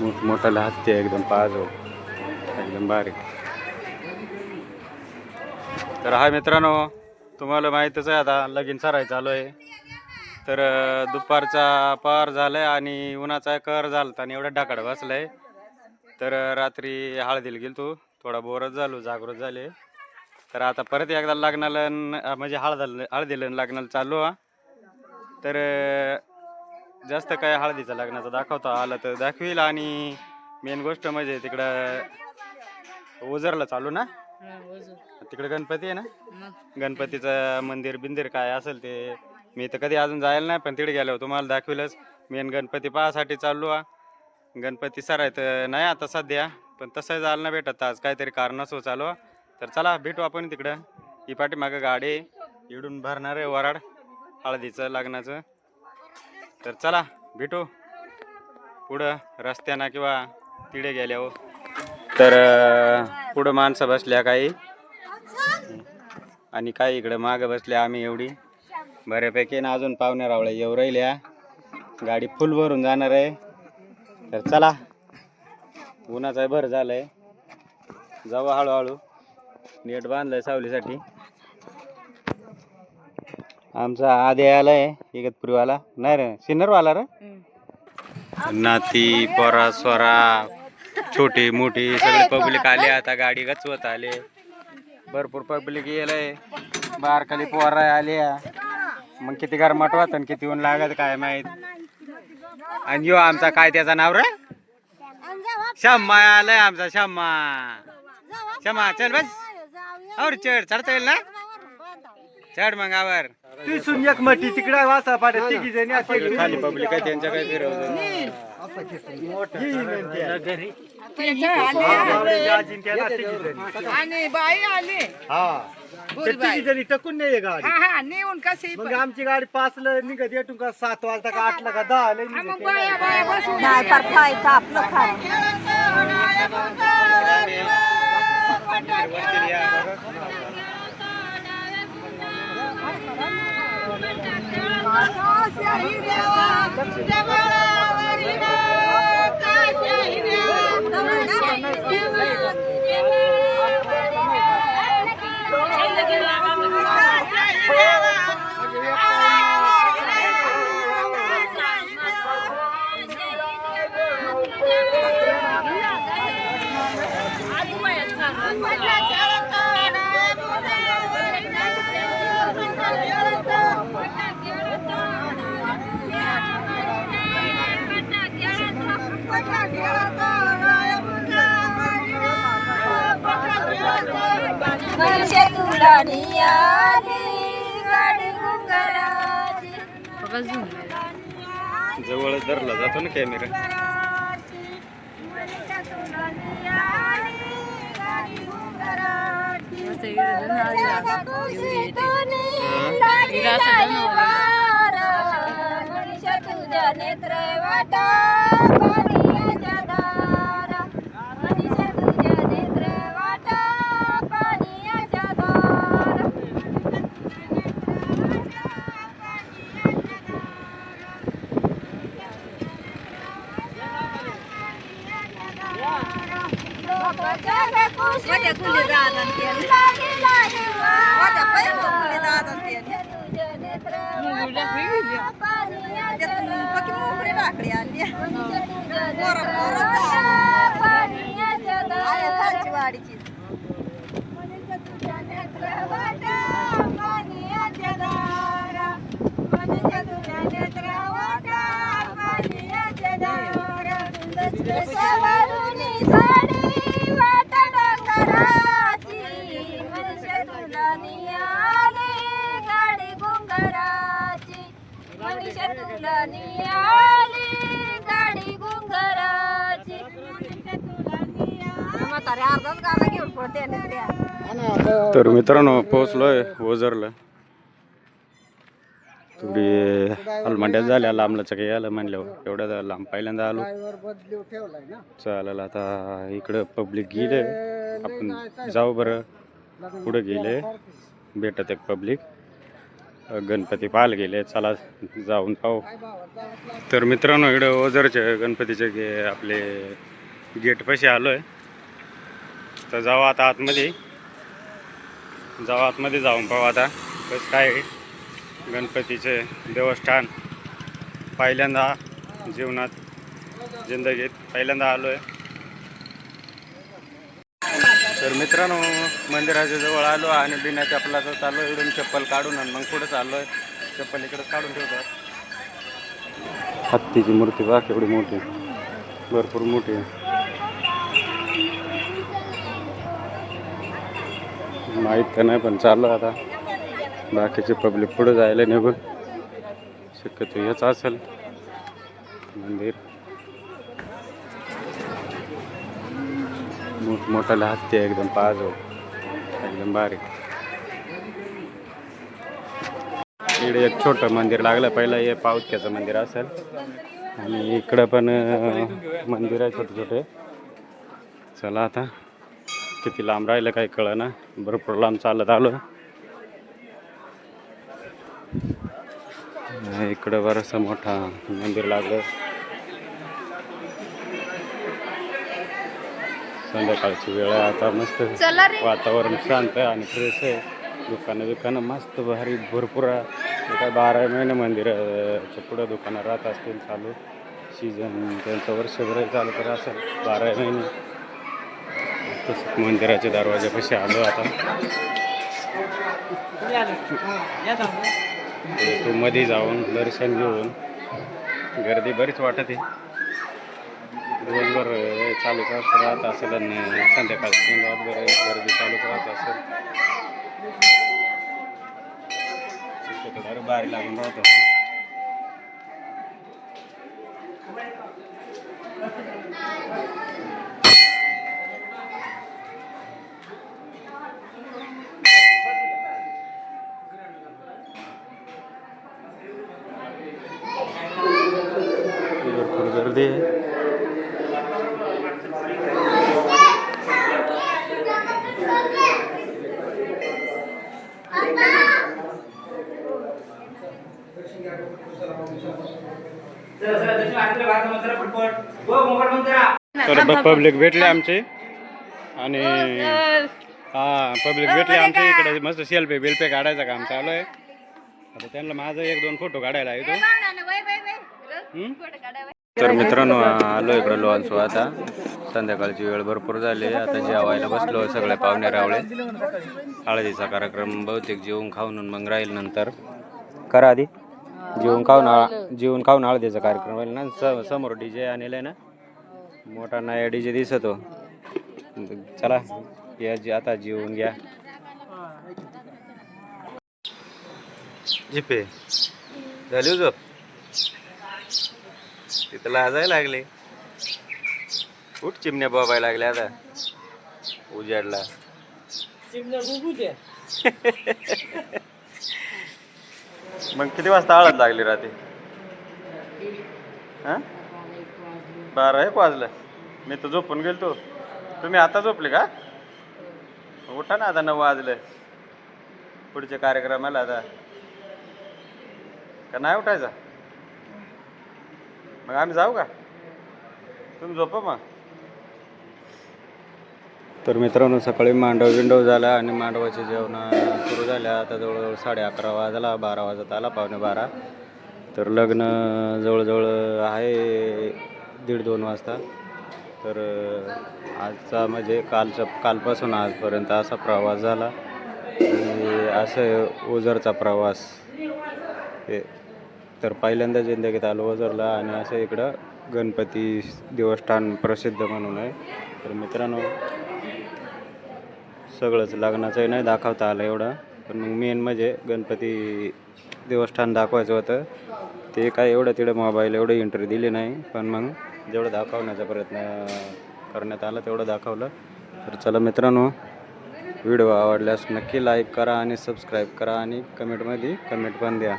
मोठा हत्ती आहे एकदम पाजो एकदम बारीक. तर हा मित्रांनो तुम्हाला माहीतच आहे आता लगीन सराई चालू आहे. तर दुपारचा पार झालाय आणि उन्हाचा कहर झाला आणि एवढा ढाकड बसलाय. तर रात्री हळदीला गेलतो थोडा बोरच झालो जागृत झाले. तर आता परत एकदा लग्नाला म्हणजे हळदीला लग्नाला चाललो हा. तर जास्त काय हळदीचा लग्नाचा दाखवता आलं तर दाखवील. आणि मेन गोष्ट म्हणजे तिकडं ओझरला चालू ना तिकडे गणपती आहे ना गणपतीचं मंदिर बिंदिर काय असेल ते मी तर कधी अजून जायला नाही पण तिकडे गेलो तुम्हाला दाखविलच. मेन गणपती पाहासाठी चाललो हा. गणपती सराय तर नाही आता सध्या पण तसं जायला नाही भेटत आज काहीतरी कारणास्तव चालू. तर चला भेटू आपण तिकडं. ही पाठीमागं गाडी इडून भरणार आहे वराड हळदीचं लग्नाचं. तर चला भेटू पुढं रस्त्यानं किंवा तिकडे गेल्यावर. तर पुढं माणसं बसल्या काही आणि काही इकडं मागं बसल्या आम्ही एवढी बऱ्यापैकी ना. अजून पाहुण्या रावळ्या येऊ राहिल्या गाडी फुल भरून जाणार आहे. तर चला उन्हाचा भर झालाय जाऊ हळूहळू. नेट बांधलंय सावलीसाठी. आमचा आधी आलाय इगतपुरीवाला नाही रे सिन्नरवाला रे. नाती पोरा स्वरा छोटी मोठी सगळे पब्लिक आले. आता गाडी गचवत आले भरपूर पब्लिक येलय. बारखाली पोरा आले मग किती गरमाट वाटत आणि किती ऊन लागत काय माहित. आणि यो आमचा काय त्याचं नाव रे शम्मा आलाय आमचा शम्मा. शम्मा चल बस और चढ चढता येईल ना चढ मग आवर. तिसून एक मटी तिकडे वासा पाड्या तिघी जणी खाली पब्लिक आहे त्यांच्या काय फिरवलं. आणि बाई आले तिघी जणी टकून नाही गाडी. हा नेऊन कसे मग आमची गाडी 5ला निघत येतून का 7 वाजता का 8ला का 10ला मग बाया बाया बसून नाही पर खायचं आपलं खाय. जवळ धरला जातो ना कॅमेरा. तुझ्या नेत्र वाटा तर मित्रांनो पोहोचलोय ओझरला. थोडी अलमंड्या झाल्या लांबला काही आलं म्हणल्यावर एवढ्या लांब पहिल्यांदा आलो. चालेल आता इकडं पब्लिक गेले आपण जाऊ बरं पुढे गेले भेटत एक पब्लिक. गणपती पाहायला गेले, चला जाऊन पाहू. तर मित्रांनो इकडे ओझरचे गणपतीचे आपले गेट पाशी आलो आहे. तर जाऊ आता आतमध्ये, जाऊन पाहू आता कसं काय आहे गणपतीचे देवस्थान. पहिल्यांदा जीवनात जिंदगीत पहिल्यांदा आलो आहे. तर मित्रांनो मंदिराच्या जवळ आलो आणि बिना चप्पलाचं चालू इकडून चप्पल काढून आणि मग पुढे चाललो आहे. चप्पल इकडे काढून ठेवतात. हत्तीची मूर्ती बघा केवढी मोठी, भरपूर मोठी आहे. माहीत तर नाही पण चाललो आता. बाकीचे पब्लिक पुढे जायला निघून शक्यतो हेच असेल मंदिर. मोठमोठाला हत्ती आहे एकदम, पाजो एकदम बारीक. इकडे एक छोटं मंदिर लागलं, पहिलं हे पावत्याचं मंदिर असेल आणि इकडं पण मंदिर आहे छोटे छोटे. चला आता किती लांब राहिलं काही कळना, भरपूर लांब चालत आलो. इकडं बरंचसं मोठा मंदिर लागलं. संध्याकाळची वेळ आहे आता, मस्त वातावरण शांत आहे आणि फ्रेश आहे. दुकानं मस्त भारी भरपूर आहे. काय 12 महिने मंदिराच्या पुढं दुकानं राहत असतील चालू. सीझन त्यांचं वर्षभर चालू तर असेल 12 महिने. मंदिराच्या दरवाजापाशी आलो आता. तू मध्ये जाऊन दर्शन घेऊन. गर्दी बरीच वाटते. दिवसभर चालूच राहत असेल आणि संध्याकाळची रातभर गर्दी चालूच राहत असेल. शक्यतो बारी लागून राहत असेल. भरपूर गर्दी आहे. तर पब्लिक भेटले आमचे आणि पब्लिक भेटले आमचे. इकडे मस्त सेल्फी बिल्फी काढायचं काम चालू आहे. आता त्यांना माझं 1-2 फोटो काढायला येतो. तर मित्रांनो आलो इकडं लोणसो. आता संध्याकाळची वेळ भरपूर झाली. आता जेवायला बसलो सगळे पाहुणे रावळे. हळदीचा कार्यक्रम बहुतेक जेवून खाऊन मग राहील नंतर. करा आधी जेवून खाऊन हळदीचा कार्यक्रम राहील ना. समोर DJ आणले ना, मोठा नया DJ दिसतो. चला या आता जेवून घ्या. झिपे झाली झोप, तिथं लाजायला लागले. उठ चिमण्या बोबायला लागल्या आता उजाडला. मग किती वाजता हळद लागली राहते? 12 वाजलं. मी तर झोपून गेलतो. तुम्ही आता झोपले का? उठा ना आता, 9 वाजले. पुढच्या कार्यक्रमाला आता का नाही उठायचा? मग आम्ही जाऊ का? तुम्ही झोपा मग. तर मित्रांनो सकाळी मांडव झाला आणि मांडवाचे जेवण सुरू झाल्या. आता जवळजवळ 11:30 वाजला. 12 वाजत आला, 11:45. तर लग्न जवळजवळ आहे 1:30-2 वाजता. तर आजचा म्हणजे कालपासून आजपर्यंत असा प्रवास झाला. असं ओझरचा प्रवास तर पहिल्यांदा जिंदगीत आलो ओझरला. आणि असं इकडं गणपती देवस्थान प्रसिद्ध म्हणून आहे. तर मित्रांनो सगळंच लग्नाचंही नाही दाखवता आलं एवढं, पण मग मेन म्हणजे गणपती देवस्थान दाखवायचं होतं. ते काय एवढं तिकडे मोबाईल एवढं एंट्री दिली नाही, पण मग जेवढं दाखवण्याचा प्रयत्न करण्यात आला तेवढं दाखवलं. तर चला मित्रांनो व्हिडिओ आवडल्यास नक्की लाईक करा आणि सबस्क्राईब करा आणि कमेंटमध्ये कमेंट पण द्या.